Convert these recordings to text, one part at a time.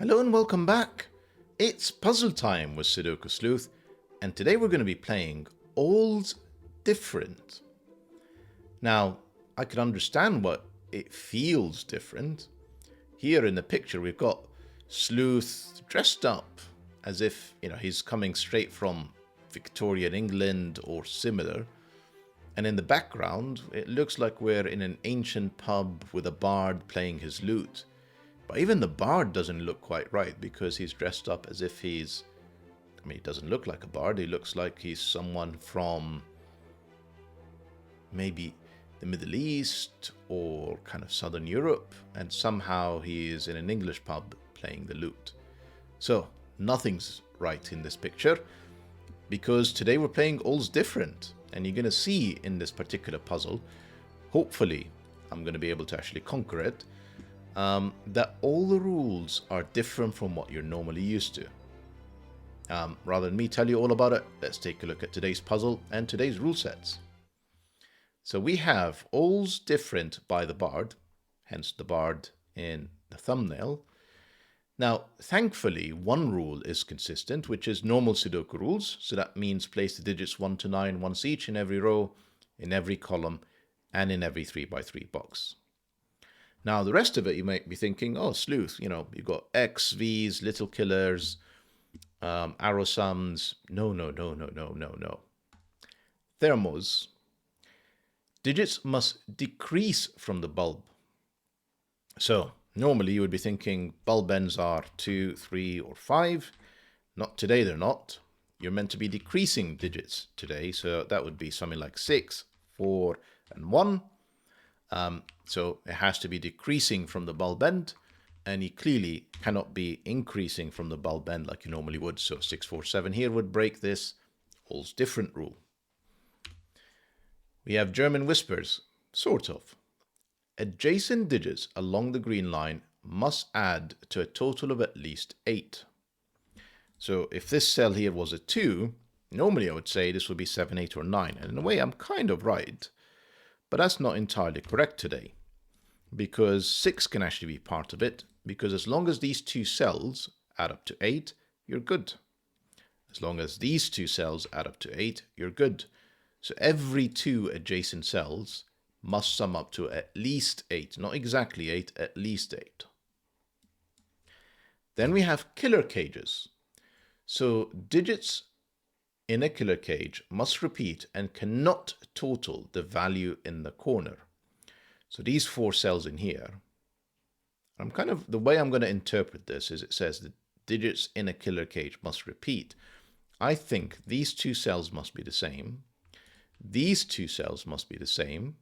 Hello and welcome back. It's puzzle time with Sudoku Sleuth, and today we're going to be playing All's Different. Now, I can understand what it feels different. Here in the picture we've got Sleuth dressed up as if, he's coming straight from Victorian England or similar. And in the background, it looks like we're in an ancient pub with a bard playing his lute. But even the bard doesn't look quite right because he's dressed up as if he doesn't look like a bard. He looks like he's someone from maybe the Middle East or kind of Southern Europe. And somehow he is in an English pub playing the lute. So nothing's right in this picture because today we're playing All's Different. And you're going to see in this particular puzzle, hopefully I'm going to be able to actually conquer it, that all the rules are different from what you're normally used to. Rather than me tell you all about it, let's take a look at today's puzzle and today's rule sets. So we have All's Different by the Bard, hence the Bard in the thumbnail. Now, thankfully, one rule is consistent, which is normal Sudoku rules. So that means place the digits 1 to 9 once each in every row, in every column, and in every 3x3 box. Now, the rest of it, you might be thinking, oh, Sleuth, you've got X, V's, little killers, arrow sums. No. Thermos. Digits must decrease from the bulb. So, normally you would be thinking bulb ends are 2, 3, or 5. Not today, they're not. You're meant to be decreasing digits today, so that would be something like 6, 4, and 1. So it has to be decreasing from the bulb end, and you clearly cannot be increasing from the bulb end like you normally would. So 6, 4, 7 here would break this All's Different rule. We have German whispers, sort of. Adjacent digits along the green line must add to a total of at least 8. So if this cell here was a 2, normally I would say this would be 7, 8, or 9. And in a way, I'm kind of right. But that's not entirely correct today, because 6 can actually be part of it, because as long as these two cells add up to 8, you're good. As long as these two cells add up to 8, you're good. So every 2 adjacent cells must sum up to at least 8, not exactly 8, at least 8. Then we have killer cages. So digits in a killer cage must repeat and cannot total the value in the corner. So these 4 cells in here, the way I'm going to interpret this is it says that digits in a killer cage must repeat. I think these 2 cells must be the same. These 2 cells must be the same.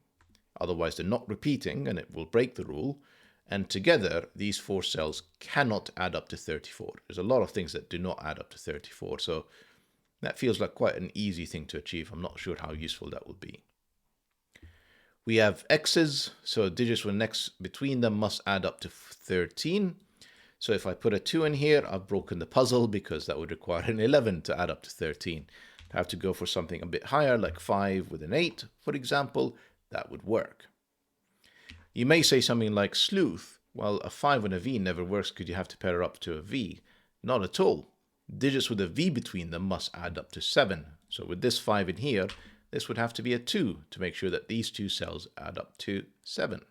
Otherwise they're not repeating and it will break the rule. And together, these 4 cells cannot add up to 34. There's a lot of things that do not add up to 34. So that feels like quite an easy thing to achieve. I'm not sure how useful that would be. We have X's, so digits with next between them must add up to 13. So if I put a 2 in here, I've broken the puzzle because that would require an 11 to add up to 13. I have to go for something a bit higher, like 5 with an 8, for example. That would work. You may say something like Sleuth. Well, a 5 and a V never works because you have to pair it up to a V. Not at all. Digits with a V between them must add up to 7. So with this 5 in here, this would have to be a 2 to make sure that these 2 cells add up to 7.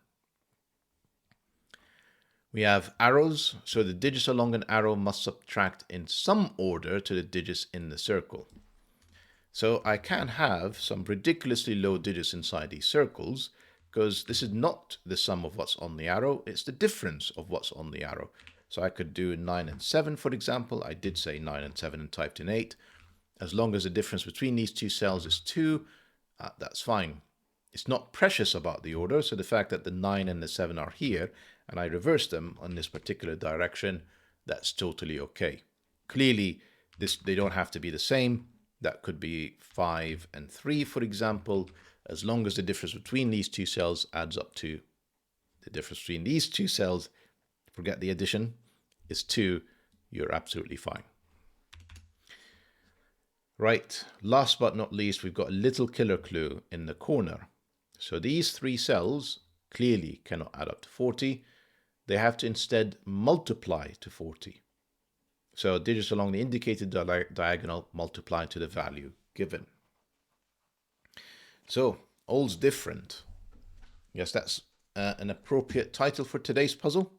We have arrows. So the digits along an arrow must subtract in some order to the digits in the circle. So I can have some ridiculously low digits inside these circles because this is not the sum of what's on the arrow, it's the difference of what's on the arrow. So I could do 9 and 7, for example. I did say 9 and 7 and typed in 8. As long as the difference between these 2 cells is 2, that's fine. It's not precious about the order, so the fact that the 9 and the 7 are here, and I reverse them on this particular direction, that's totally okay. Clearly, they don't have to be the same. That could be 5 and 3, for example. As long as the difference between these 2 cells adds up to the difference between these 2 cells, forget the addition, is 2, you're absolutely fine. Right, last but not least, we've got a little killer clue in the corner. So these 3 cells clearly cannot add up to 40. they have to instead multiply to 40. So digits along the indicated diagonal multiply to the value given. So all's different. Yes, that's an appropriate title for today's puzzle.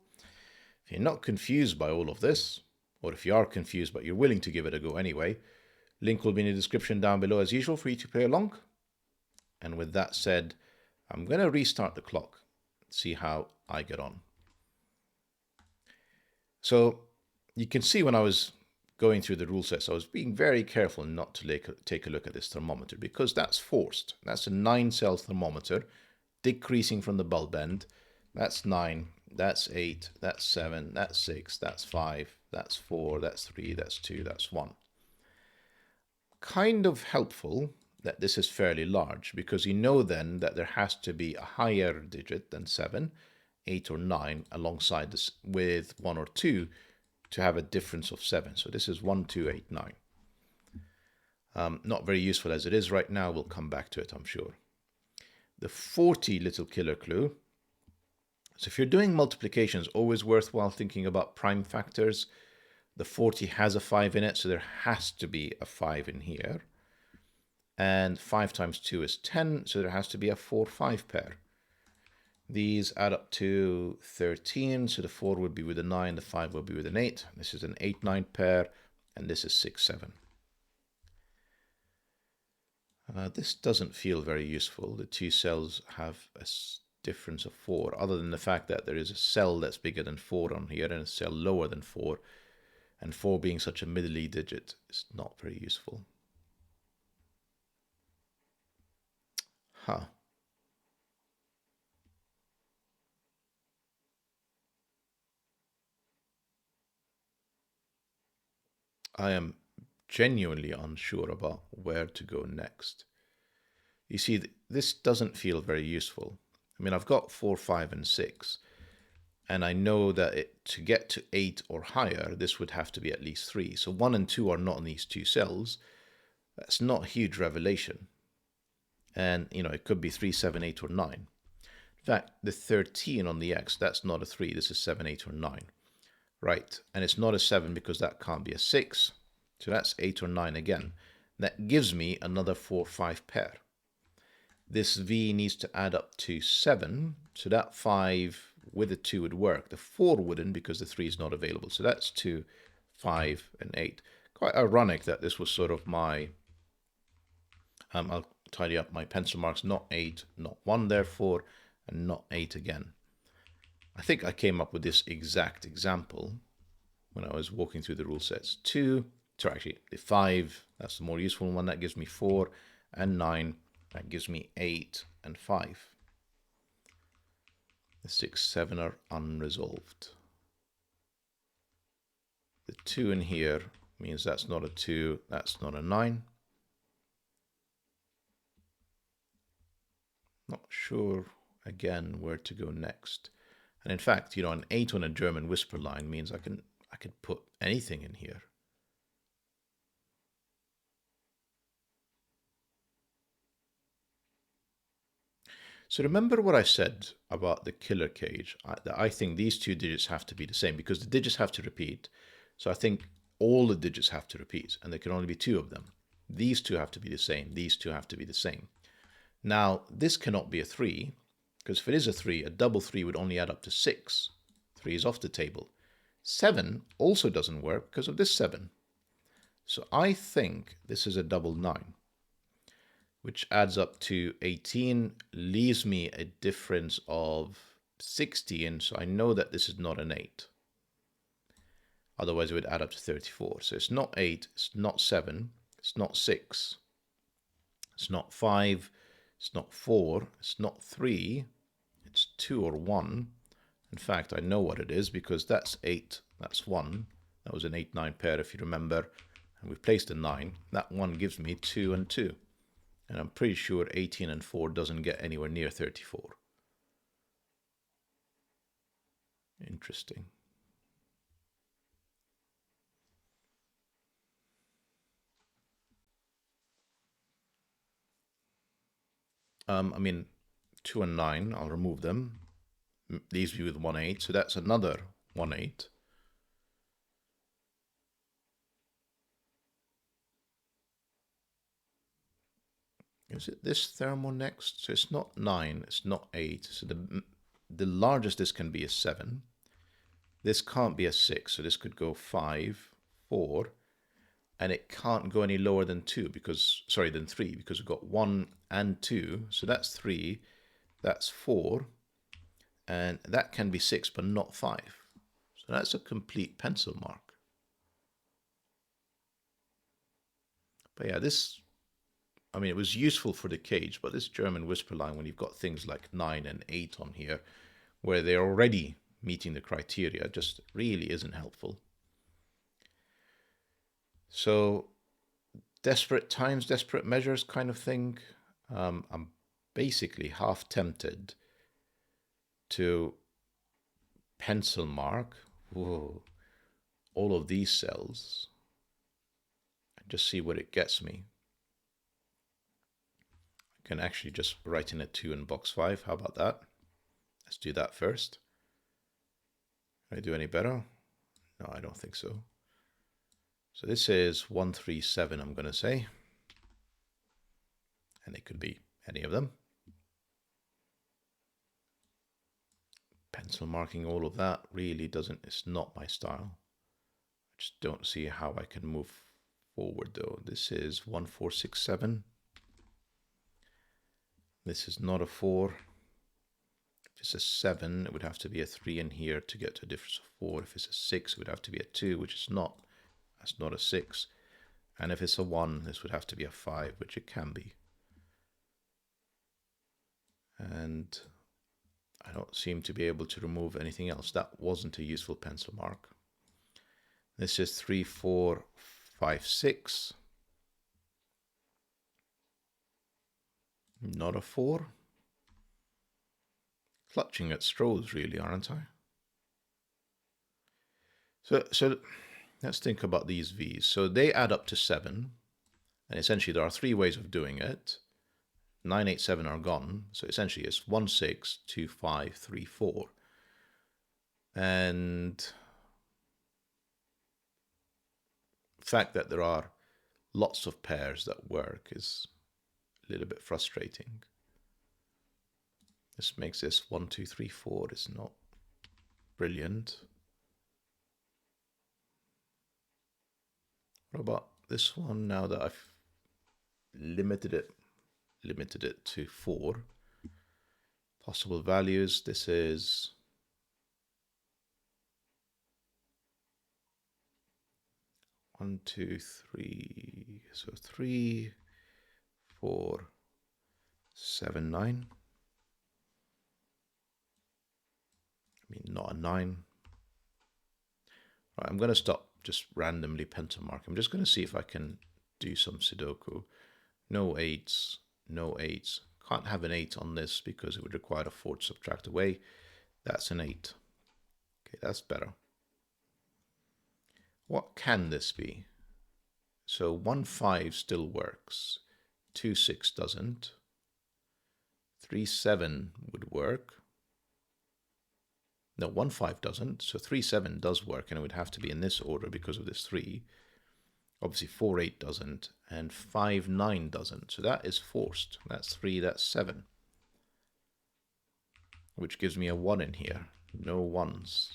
If you're not confused by all of this, or if you are confused but you're willing to give it a go anyway, link will be in the description down below as usual for you to play along. And with that said, I'm going to restart the clock, see how I get on. So you can see when I was going through the rule sets, I was being very careful not to take a look at this thermometer, because that's forced. That's a 9-cell thermometer decreasing from the bulb end. That's 9, that's 8, that's 7, that's 6, that's 5, that's 4, that's 3, that's 2, that's 1. Kind of helpful that this is fairly large, because you know then that there has to be a higher digit than 7, 8 or 9 alongside this with 1 or 2 to have a difference of 7. So this is 1, 2, 8, 9. Not very useful as it is right now. We'll come back to it, I'm sure. The 40 little killer clue. So if you're doing multiplications, always worthwhile thinking about prime factors. The 40 has a 5 in it, so there has to be a 5 in here. And 5 times 2 is 10, so there has to be a 4-5 pair. These add up to 13, so the 4 would be with a 9, the 5 will be with an 8. This is an 8-9 pair, and this is 6-7. This doesn't feel very useful. The two cells have a difference of 4, other than the fact that there is a cell that's bigger than 4 on here and a cell lower than 4. And 4 being such a middly digit is not very useful. Huh. I am genuinely unsure about where to go next. You see, this doesn't feel very useful. I mean, I've got 4, 5, and 6. And I know that to get to 8 or higher, this would have to be at least 3. So 1 and 2 are not in these two cells. That's not a huge revelation. And, it could be 3, 7, 8, or 9. In fact, the 13 on the X, that's not a 3. This is 7, 8, or 9. Right. And it's not a 7 because that can't be a 6. So that's 8 or 9 again. That gives me another 4, 5 pair. This V needs to add up to 7. So that 5 with a 2 would work. The 4 wouldn't because the 3 is not available. So that's 2, 5, and 8. Quite ironic that this was sort of my... I'll tidy up my pencil marks. Not 8, not 1 therefore, and not 8 again. I think I came up with this exact example when I was walking through the rule sets. 2, so actually the 5, that's the more useful one. That gives me 4, and 9, that gives me 8 and 5. The 6, 7 are unresolved. The 2 in here means that's not a 2, that's not a 9. Not sure, again, where to go next. And in fact, an 8 on a German whisper line means I could put anything in here. So remember what I said about the killer cage. I think these two digits have to be the same because the digits have to repeat. So I think all the digits have to repeat, and there can only be 2 of them. These two have to be the same. These two have to be the same. Now, this cannot be a 3, because if it is a 3, a double 3 would only add up to 6. 3 is off the table. 7 also doesn't work because of this 7. So I think this is a double 9, which adds up to 18, leaves me a difference of 16, so I know that this is not an 8. Otherwise, it would add up to 34. So it's not 8, it's not 7, it's not 6, it's not 5, it's not 4, it's not 3, it's 2 or 1. In fact, I know what it is because that's 8, that's 1. That was an 8-9 pair if you remember. And we've placed a 9. That 1 gives me 2 and 2. And I'm pretty sure 18 and 4 doesn't get anywhere near 34. Interesting. I mean, 2 and 9, I'll remove them. leaves me with 1 8. So that's another 1 8. Is it this thermo next? So it's not 9, it's not 8. So the largest this can be is 7. This can't be a 6, so this could go 5, 4, and it can't go any lower than 2 because, sorry, than 3, because we've got 1 and 2. So that's 3, that's 4, and that can be 6, but not 5. So that's a complete pencil mark. But yeah, this, I mean, it was useful for the cage, but this German whisper line, when you've got things like 9 and 8 on here, where they're already meeting the criteria, just really isn't helpful. So desperate times, desperate measures kind of thing. I'm basically half tempted to pencil mark all of these cells and just see what it gets me. I can actually just write in a 2 in box 5. How about that? Let's do that first. Can I do any better? No, I don't think so. So this is 137, I'm going to say. And it could be any of them. Pencil marking all of that really doesn't, it's not my style. I just don't see how I can move forward though. This is 1467. This is not a 4. If it's a 7, it would have to be a 3 in here to get to a difference of 4. If it's a 6, it would have to be a 2, which is not. That's not a 6. And if it's a 1, this would have to be a 5, which it can be. And I don't seem to be able to remove anything else. That wasn't a useful pencil mark. This is 3, 4, 5, 6. Not a 4. Clutching at straws, really, aren't I? So let's think about these V's. So they add up to 7. And essentially there are 3 ways of doing it. 9, 8, 7 are gone. So essentially it's 1, 6, 2, 5, 3, 4. And the fact that there are lots of pairs that work is a little bit frustrating. This makes this 1, 2, 3, 4. It's not brilliant. What about this one now that I've limited it to 4 possible values? This is 1, 2, 3. So 3, 4, 7, 9. I mean, not a 9. Right, I'm going to stop just randomly pencil mark. I'm just going to see if I can do some Sudoku. No 8s, no 8s. Can't have an 8 on this because it would require a 4 to subtract away. That's an 8. Okay, that's better. What can this be? So 1, 5 still works. 2, 6 doesn't. 3, 7 would work. No, 1, 5 doesn't. So 3, 7 does work, and it would have to be in this order because of this 3. Obviously 4, 8 doesn't, and 5, 9 doesn't. So that is forced. That's 3, that's 7. Which gives me a 1 in here. No 1s.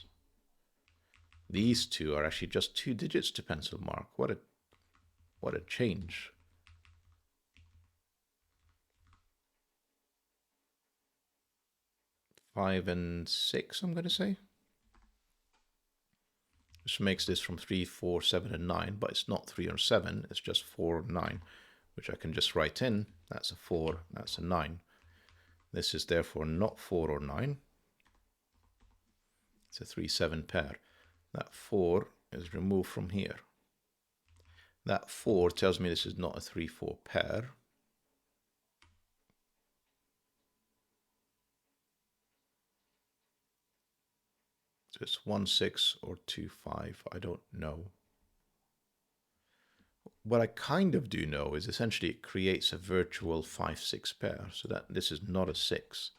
These two are actually just 2 digits to pencil mark. What a change. Five and 6, I'm going to say. Which makes this from 3, 4, 7, and 9, but it's not 3 or 7, it's just 4 or 9, which I can just write in. That's a 4, that's a 9. This is therefore not 4 or 9. It's a 3, 7 pair. That 4 is removed from here. That 4 tells me this is not a 3, 4 pair. So it's 1, 6 or 2, 5. I don't know. What I kind of do know is essentially it creates a virtual 5, 6 pair. So that this is not a 6,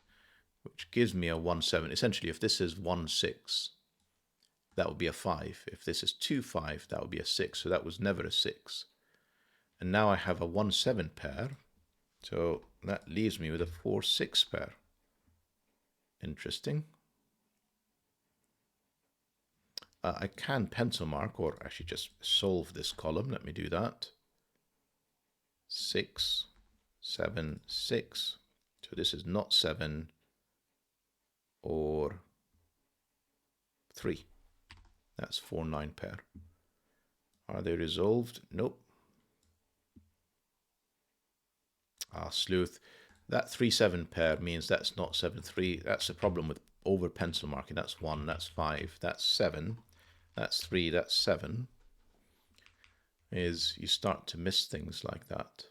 which gives me a 1, 7. Essentially, if this is 1, 6, that would be a 5. If this is 2, 5, that would be a 6. So that was never a 6. And now I have a 1, 7 pair. So that leaves me with a 4, 6 pair. Interesting. I can pencil mark, or actually just solve this column. Let me do that. 6, 7, 6. So this is not 7 or 3. That's 4, 9 pair. Are they resolved? Nope. Sleuth. That 3, 7 pair means that's not 7, 3. That's the problem with over pencil marking. That's 1, that's 5, that's 7, that's 3, that's 7. Is you start to miss things like that.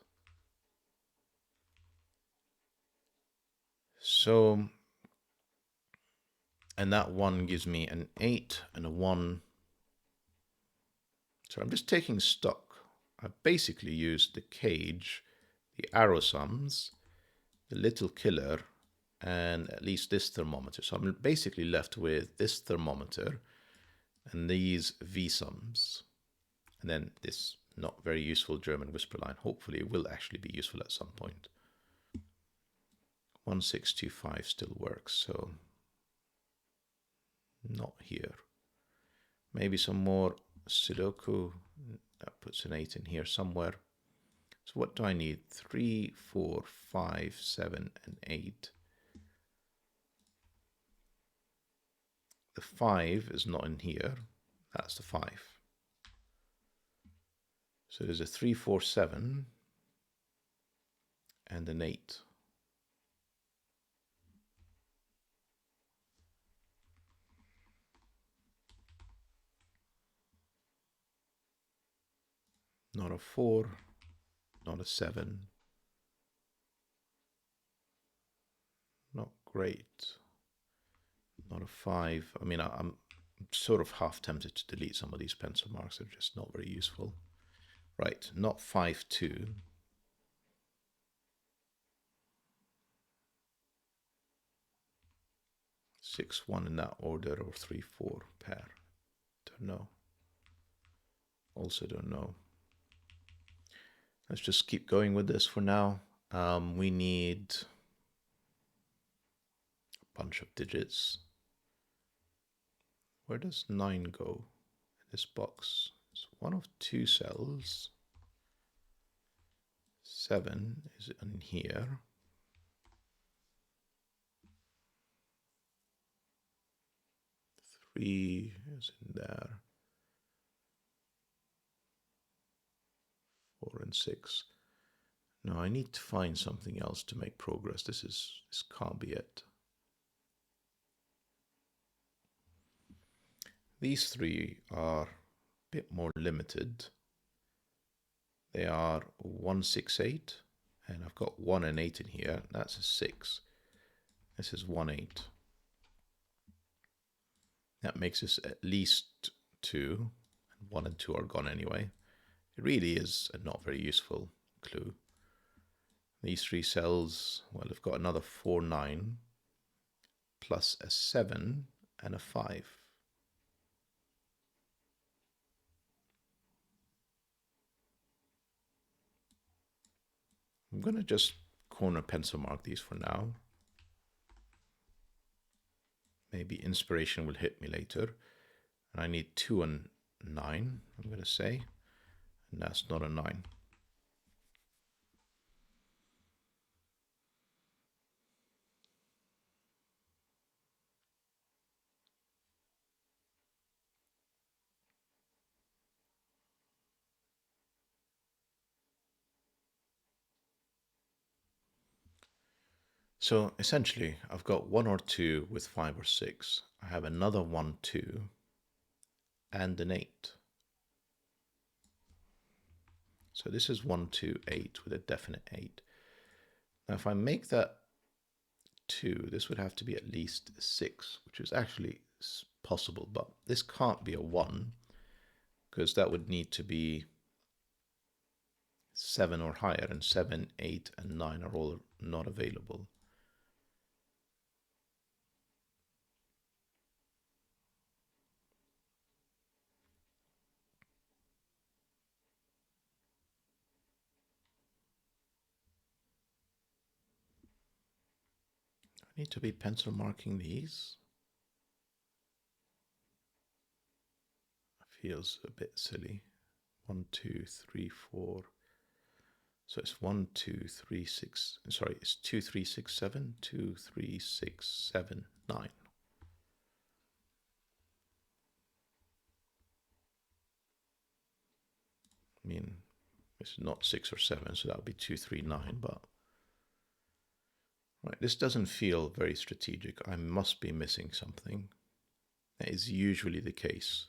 So, and that 1 gives me an 8 and a 1. So I'm just taking stock. I basically used the cage, the arrow sums, the little killer, and at least this thermometer. So I'm basically left with this thermometer and these V sums. And then this not very useful German whisper line. Hopefully it will actually be useful at some point. 1625 still works, so not here. Maybe some more Sudoku. That puts an 8 in here somewhere. So what do I need? 3, 4, 5, 7, and 8. The 5 is not in here. That's the 5. So there's a 3, 4, 7, and an 8. Not a 4, not a 7. Not great. Not a 5. I mean, I'm sort of half tempted to delete some of these pencil marks. They're just not very useful. Right, not 5, 2. 6, 1 in that order, or 3, 4 pair. Don't know. Also don't know. Let's just keep going with this for now. We need a bunch of digits. Where does 9 go in this box? It's one of 2 cells. 7 is in here. 3 is in there. 4 and 6. Now I need to find something else to make progress. This can't be it. These 3 are a bit more limited. They are 1, 6, 8, and I've got 1 and 8 in here. That's a 6. This is 1, 8. That makes this at least 2, and 1 and 2 are gone anyway. It really is a not very useful clue. These 3 cells, well, I've got another 4, 9, plus a 7 and a 5. I'm going to just corner pencil mark these for now. Maybe inspiration will hit me later. And I need 2 and 9, I'm going to say. And that's not a 9. So essentially, I've got 1 or 2 with 5 or 6. I have another 1, 2, and an 8. So this is 1, 2, 8 with a definite 8. Now if I make that 2, this would have to be at least 6, which is actually possible, but this can't be a 1, because that would need to be 7 or higher, and 7, 8, and 9 are all not available. need to be pencil marking these. Feels a bit silly. 1, 2, 3, 4. So it's 1, 2, 3, 6. Sorry, it's 2, 3, 6, 7. 2, 3, 6, 7, 9. I mean, it's not 6 or 7, so that would be 2, 3, 9. But right, this doesn't feel very strategic. I must be missing something. That is usually the case.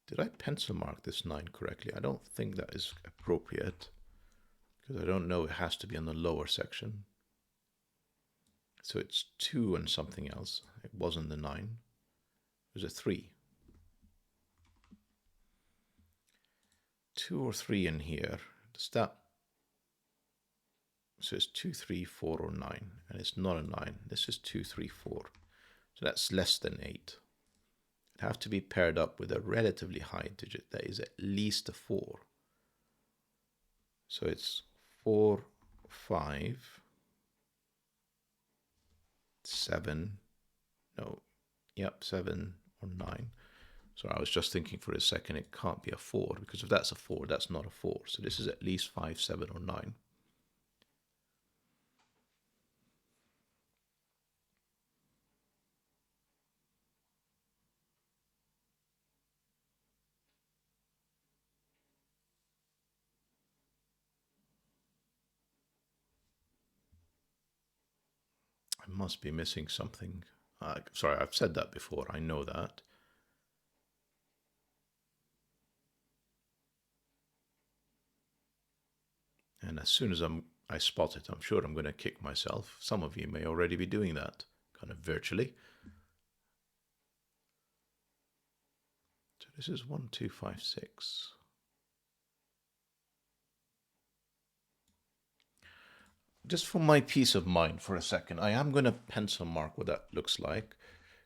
Did I pencil mark this 9 correctly? I don't think that is appropriate, because I don't know it has to be in the lower section. So it's 2 and something else. It wasn't the 9. It was a 3. 2 or 3 in here. Does that... So it's 2, 3, 4, or 9. And it's not a 9. This is 2, 3, 4. So that's less than 8. It'd have to be paired up with a relatively high digit that is at least a 4. So it's 4, 5, 7, no, yep, 7 or 9. So I was just thinking for a second, it can't be a 4, because if that's a 4, that's not a 4. So this is at least 5, 7, or 9. I must be missing something. Sorry, I've said that before. I know that. And as soon as I spot it, I'm sure I'm going to kick myself. Some of you may already be doing that, kind of virtually. So this is 1, 2, 5, 6. Just for my peace of mind for a second, I am going to pencil mark what that looks like,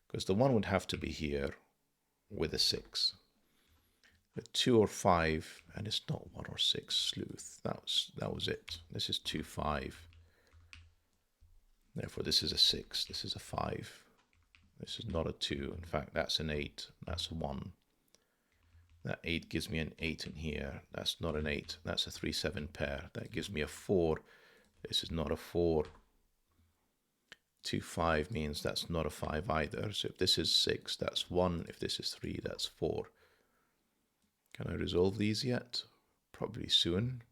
because the 1 would have to be here with a 6. A 2 or 5, and it's not 1 or 6, Sleuth. That was it. This is 2, 5. Therefore, this is a 6. This is a 5. This is not a 2. In fact, that's an 8. That's a 1. That 8 gives me an 8 in here. That's not an 8. That's a 3, 7 pair. That gives me a 4. This is not a 4. 2, 5 means that's not a 5 either. So if this is 6, that's 1. If this is 3, that's 4. Can I resolve these yet? Probably soon.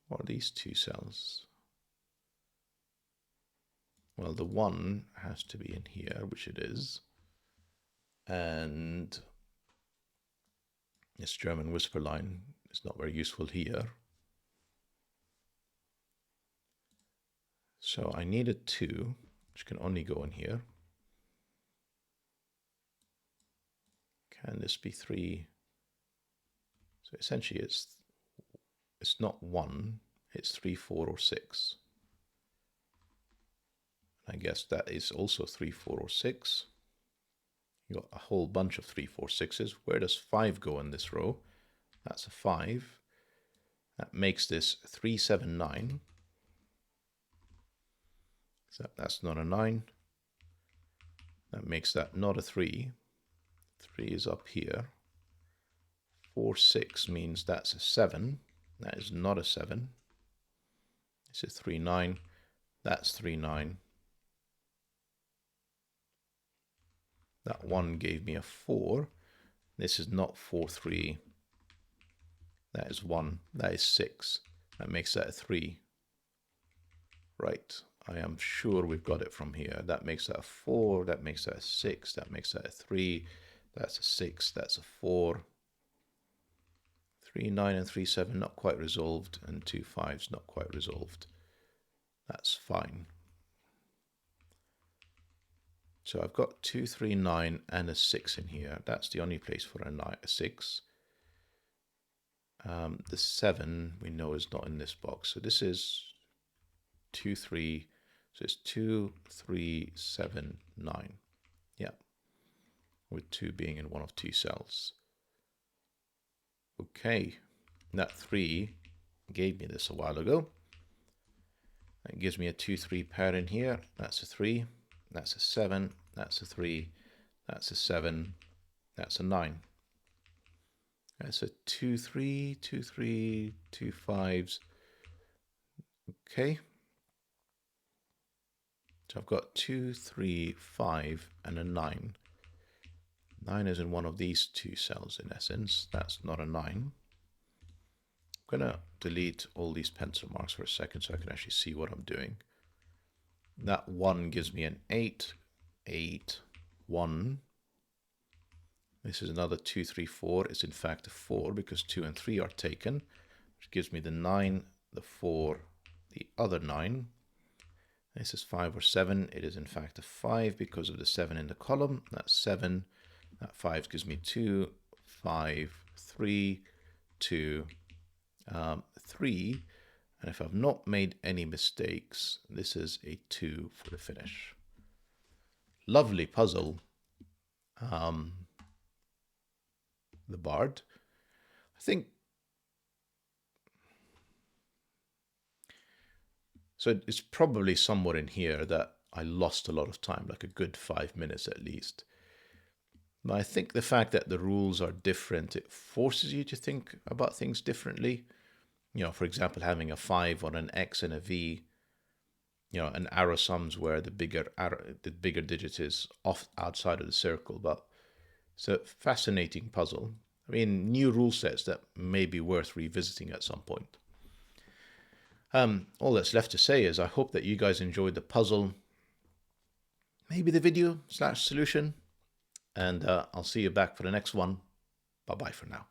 What are these 2 cells? Well, the 1 has to be in here, which it is. And this German whisper line is not very useful here. So I need a 2, which can only go in here. Can this be 3? So essentially it's not 1, it's 3, 4, or 6. I guess that is also 3, 4, or 6. You got a whole bunch of 3, 4, 6s. Where does 5 go in this row? That's a 5. That makes this 3, 7, 9. So that's not a 9. That makes that not a 3. 3 is up here. 4, 6 means that's a 7. That is not a 7. This is 3, 9. That's 3, 9. That 1 gave me a 4. This is not 4, 3. That is 1. That is 6. That makes that a 3. Right. I am sure we've got it from here. That makes that a 4. That makes that a 6. That makes that a 3. That's a 6. That's a 4. 3, 9, and 3, 7 not quite resolved. And 2, 5's not quite resolved. That's fine. So I've got 2, 3, 9, and a 6 in here. That's the only place for a 6. The 7 we know is not in this box. So this is 2, 3. So it's 2, 3, 7, 9. Yeah. With 2 being in one of 2 cells. Okay. That 3 gave me this a while ago. That gives me a 2-3 pair in here. That's a 3. That's a 7. That's a 3. That's a 7. That's a 9. That's a 2-3, 2-3, 2 5s. Okay. So I've got 2, 3, 5, and a 9. 9 is in one of these two cells in essence. That's not a 9. I'm going to delete all these pencil marks for a second so I can actually see what I'm doing. That 1 gives me an 8, 8, 1. This is another 2, 3, 4. It's in fact a 4 because 2 and 3 are taken, which gives me the 9, the 4, the other 9. This is 5 or 7. It is in fact a 5 because of the 7 in the column. That's 7. That 5 gives me 2, 5, 3, 2, 3. And if I've not made any mistakes, this is a 2 for the finish. Lovely puzzle. The Bard. I think so. It's probably somewhere in here that I lost a lot of time, like a good 5 minutes at least. But I think the fact that the rules are different, it forces you to think about things differently. You know, for example, having a 5 on an X and a V, you know, an arrow sums where the bigger digit is off outside of the circle. But it's a fascinating puzzle. I mean, new rule sets that may be worth revisiting at some point. All that's left to say is I hope that you guys enjoyed the puzzle, maybe the video / solution, and I'll see you back for the next one. Bye-bye for now.